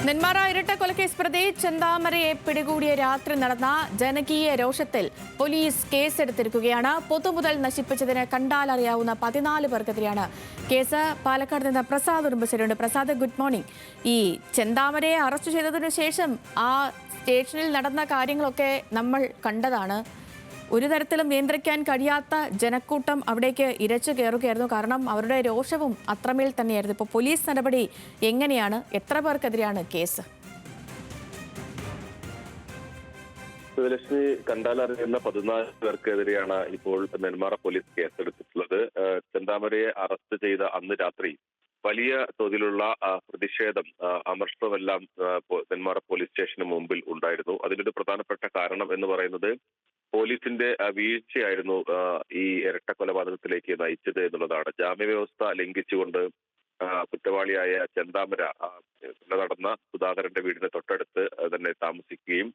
നെന്മാറ ഇരട്ടക്കൊലക്കേസ് പ്രതി ചെന്താമരയെ പിടികൂടിയ രാത്രി നടന്ന ജനകീയ രോഷത്തിൽ പോലീസ് കേസെടുത്തിരിക്കുകയാണ്. പൊതുമുതൽ നശിപ്പിച്ചതിന് കണ്ടാലറിയാവുന്ന 14 പേർക്കെതിരെയാണ് കേസ്. പാലക്കാട് നിന്ന് പ്രസാദ് ഉറുമ്പശ്ശേരിയുണ്ട്. Prasad, good morning. ഈ ചെന്താമരയെ അറസ്റ്റ് ചെയ്തതിനു ശേഷം ആ സ്റ്റേഷനിൽ നടന്ന കാര്യങ്ങളൊക്കെ നമ്മൾ കണ്ടതാണ്. ഒരു തരത്തിലും നിയന്ത്രിക്കാൻ കഴിയാത്ത ജനക്കൂട്ടം അവിടേക്ക് ഇരച്ചു കയറുകയായിരുന്നു. കാരണം അവരുടെ രോഷവും അത്രമേൽ തന്നെയായിരുന്നു. ഇപ്പോൾ പോലീസ് നടപടി എങ്ങനെയാണ്? എത്ര പേർക്കെതിരെയാണ് കേസ്? ലക്ഷ്മി, കണ്ടാലറിയുന്ന 14 പേർക്കെതിരെയാണ് ഇപ്പോൾ നെന്മാറ പോലീസ് കേസെടുത്തിട്ടുള്ളത്. ചെന്താമരയെ അറസ്റ്റ് ചെയ്ത അന്ന് രാത്രി വലിയ തോതിലുള്ള പ്രതിഷേധം, അമർഷമെല്ലാം നെന്മാറ പോലീസ് സ്റ്റേഷന് മുമ്പിൽ ഉണ്ടായിരുന്നു. അതിനൊരു പ്രധാനപ്പെട്ട കാരണം എന്ന് പറയുന്നത് പോലീസിന്റെ വീഴ്ചയായിരുന്നു ഈ ഇരട്ട കൊലപാതകത്തിലേക്ക് നയിച്ചത് എന്നുള്ളതാണ്. ജാമ്യവ്യവസ്ഥ ലംഘിച്ചുകൊണ്ട് കുറ്റവാളിയായ ചെന്താമര നടന്ന സുധാകരന്റെ വീടിന് തൊട്ടടുത്ത് തന്നെ താമസിക്കുകയും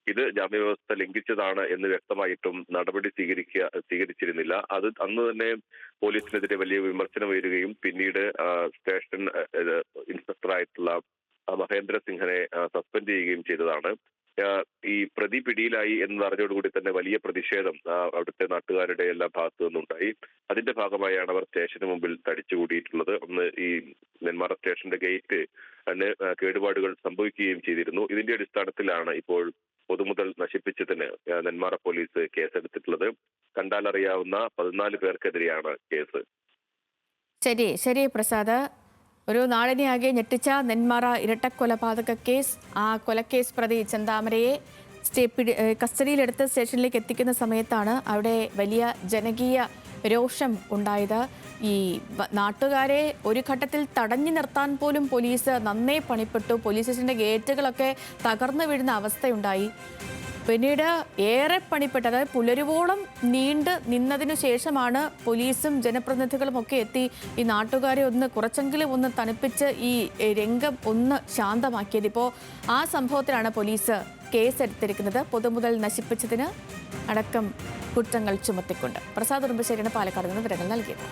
ഇത് ജാമ്യവ്യവസ്ഥ ലംഘിച്ചതാണ് എന്ന് വ്യക്തമായിട്ടും നടപടി സ്വീകരിച്ചിരുന്നില്ല. അത് അന്ന് തന്നെ പോലീസിനെതിരെ വലിയ വിമർശനം ഉയരുകയും പിന്നീട് സ്റ്റേഷൻ ഇൻസ്പെക്ടറായിട്ടുള്ള മഹേന്ദ്ര സിംഗിനെ സസ്പെൻഡ് ചെയ്യുകയും ചെയ്തതാണ്. ഈ പ്രതി പിടിയിലായി എന്നറിഞ്ഞോടുകൂടി തന്നെ വലിയ പ്രതിഷേധം അവിടുത്തെ നാട്ടുകാരുടെ എല്ലാ ഭാഗത്തു നിന്നുണ്ടായി. അതിന്റെ ഭാഗമായാണ് അവർ സ്റ്റേഷന് മുമ്പിൽ തടിച്ചുകൂടിയിട്ടുള്ളത്. ഒന്ന് ഈ നെന്മാറ സ്റ്റേഷന്റെ ഗേറ്റ് തന്നെ കേടുപാടുകൾ സംഭവിക്കുകയും ചെയ്തിരുന്നു. ഇതിന്റെ അടിസ്ഥാനത്തിലാണ് ഇപ്പോൾ പൊതുമുതൽ നശിപ്പിച്ചതിന് നെന്മാറ പോലീസ് കേസെടുത്തിട്ടുള്ളത്. കണ്ടാലറിയാവുന്ന 14 പേർക്കെതിരെയാണ് കേസ്. ശരി പ്രസാദ്. ഒരു നാടിനെയാകെ ഞെട്ടിച്ച നെന്മാറ ഇരട്ടക്കൊലപാതക കേസ്, ആ കൊലക്കേസ് പ്രതി ചെന്താമരയെ കസ്റ്റഡിയിലെടുത്ത് സ്റ്റേഷനിലേക്ക് എത്തിക്കുന്ന സമയത്താണ് അവിടെ വലിയ ജനകീയ രോഷം ഉണ്ടായത്. ഈ നാട്ടുകാരെ ഒരു ഘട്ടത്തിൽ തടഞ്ഞു നിർത്താൻ പോലും പോലീസ് നന്നേ പണിപ്പെട്ടു. പോലീസ് സ്റ്റേഷന്റെ ഗേറ്റുകളൊക്കെ തകർന്നു വീഴുന്ന അവസ്ഥയുണ്ടായി. പിന്നീട് ഏറെ പണിപ്പെട്ടത് പുലരുവോളം നീണ്ടു നിന്നതിനു ശേഷമാണ് പോലീസും ജനപ്രതിനിധികളും ഒക്കെ എത്തി ഈ നാട്ടുകാരെ കുറച്ചെങ്കിലും ഒന്ന് തണുപ്പിച്ച് ഈ രംഗം ഒന്ന് ശാന്തമാക്കിയത്. ഇപ്പോൾ ആ സംഭവത്തിലാണ് പോലീസ് കേസെടുത്തിരിക്കുന്നത്. പൊതുമുതൽ നശിപ്പിച്ചതിന് അടക്കം കുറ്റങ്ങൾ ചുമത്തിക്കൊണ്ട്. പ്രസാദ് ഉറുമ്പശ്ശേരിയാണ് പാലക്കാട് നിന്ന് വിവരങ്ങൾ നൽകിയത്.